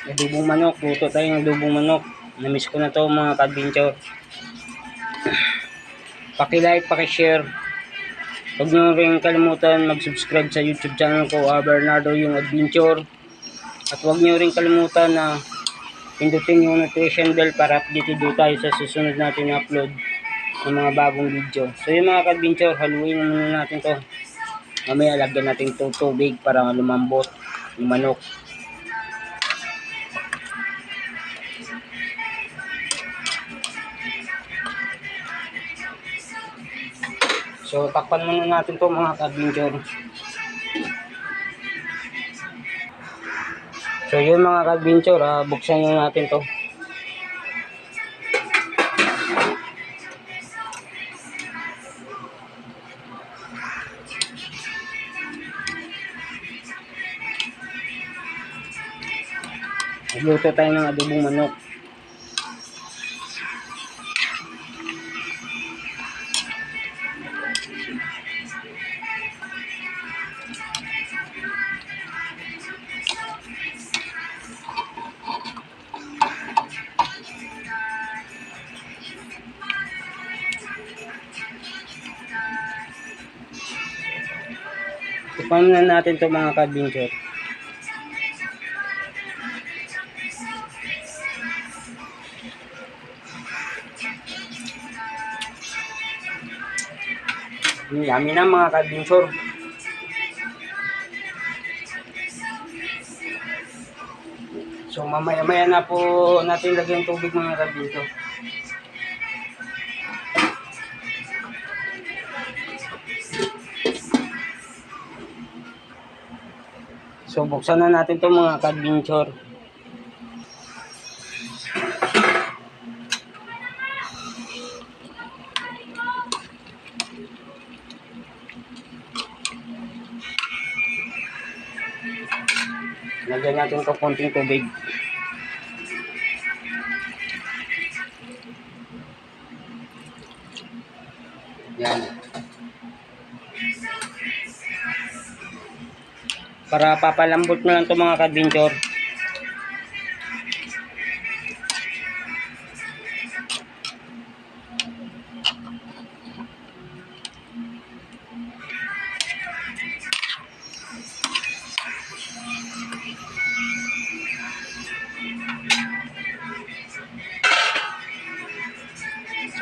Adobong manok, luto tayo ng adobong manok. Namiss ko na to mga ka-adventure. Paki-like, paki-share. Huwag nyo rin kalimutan mag-subscribe sa YouTube channel ko, Bernardo yung Adventure. At huwag nyo rin kalimutan na pindutin yung notification bell para updated tayo sa susunod natin na upload ng mga bagong video. So yung mga ka-adventure, haluin muna natin to. Mamaya lagyan natin to tubig para lumambot yung manok. So takpan muna natin to mga ka-adventure. So yun mga ka-adventure, buksan na natin to. Luto tayo ng adobong manok. Tikman na natin to mga ka-adventure. Yummy na mga ka-adventure. So mamaya-maya na po natin lagyan tubig mga ka-adventure. So buksan na natin to mga ka-adventure. Lagyan natin to konting tubig. Yan. Para papalambot na lang to mga ka-adventure.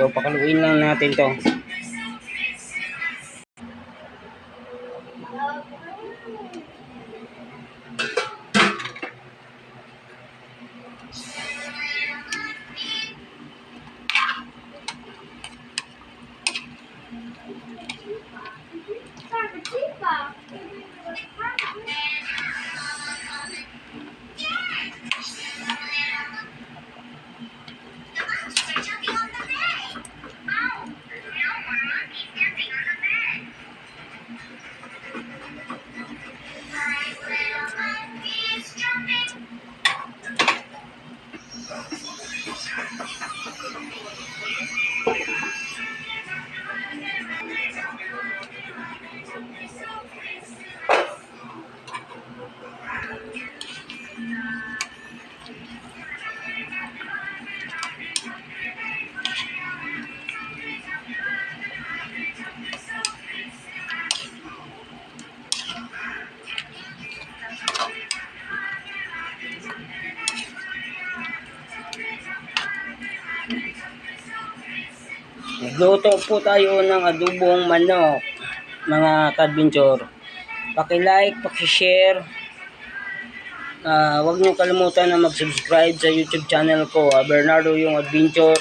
So pakaluin lang natin to. Nagluto po tayo ng adobong manok mga ka-adventure. Paki-like, paki-share Huwag niyo kalimutan na mag-subscribe sa YouTube channel ko, Bernardo yung Adventure.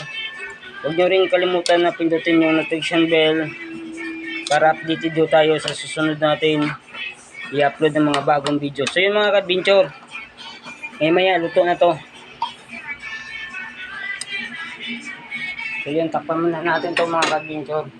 Huwag niyo rin kalimutan na pindutin yung notification bell para updated do tayo sa susunod natin i-upload ng mga bagong video. So yun mga ka-adventure, maya luto na to. So yun, takpan muna natin to mga ka-adventure.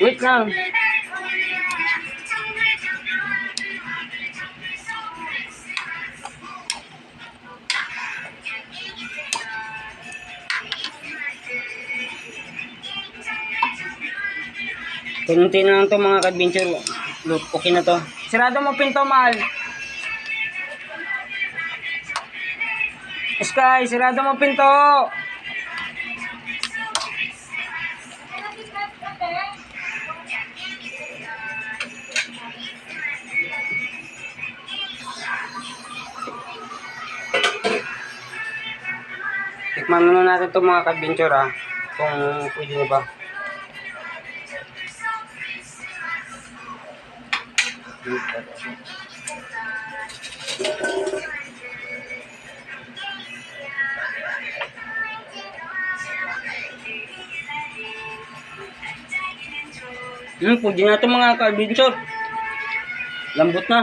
Wait lang. Kunti na lang to mga ka-adventure. Look, okay na to. Sirado mo pinto, mahal. Sky, sirado mo pinto. Tikman muna natin to mga ka-adventure kung pwede na ba. Pwede na ito mga ka-adventure. Lambot na.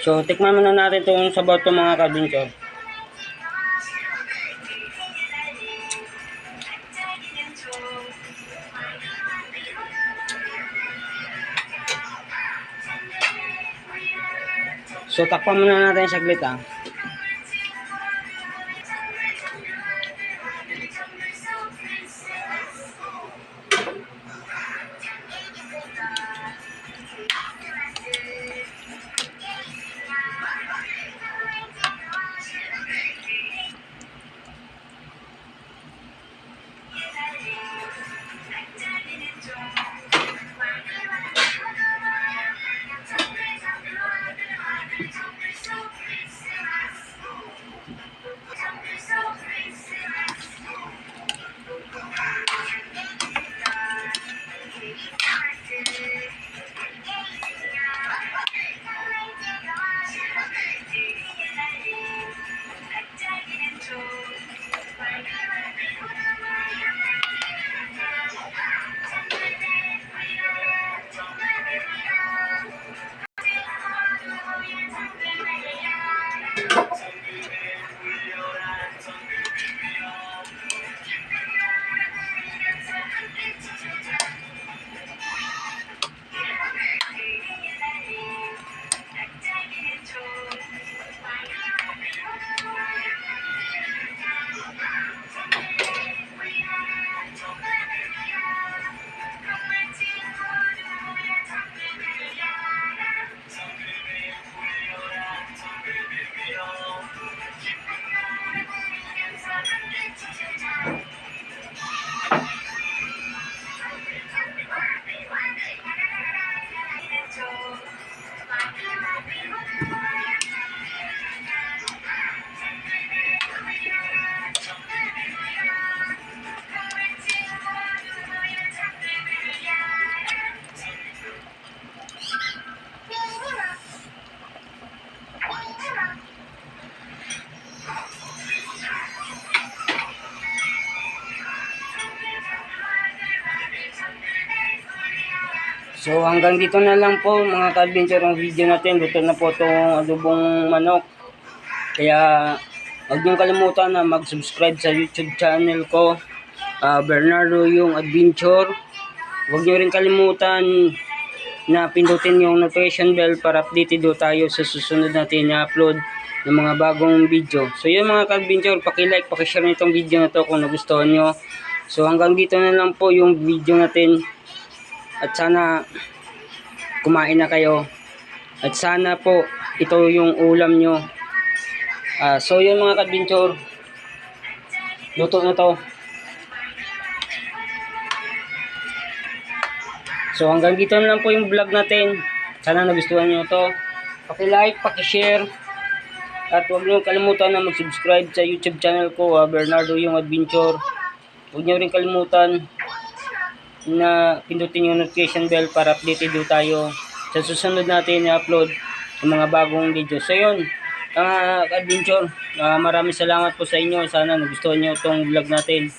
So, tikman muna natin itong sabaw ito mga ka-adventure. So, takpan muna natin saglit So hanggang dito na lang po mga ka-adventure ang video natin. Luto na po itong adobong manok. Kaya huwag niyong kalimutan na mag-subscribe sa YouTube channel ko, Bernardo yung Adventure. Huwag niyo rin kalimutan na pindutin yung notification bell para updated do tayo sa susunod natin na upload ng mga bagong video. So yun mga ka-adventure, paki-like, paki-share nitong video na to kung nagustuhan nyo. So hanggang dito na lang po yung video natin. At sana kumain na kayo. At sana po ito yung ulam nyo. So yun mga ka-adventure, luto na to. So hanggang dito na lang po yung vlog natin. Sana nagustuhan nyo to. Paki-like, paki-share. At huwag nyo kalimutan na mag-subscribe sa YouTube channel ko, Bernardo yung Adventure. Huwag nyo rin kalimutan na pindutin yung notification bell para updated do tayo sa susunod natin i-upload ng mga bagong video. So yun, adventure, maraming salamat po sa inyo. Sana nagustuhan nyo itong vlog natin.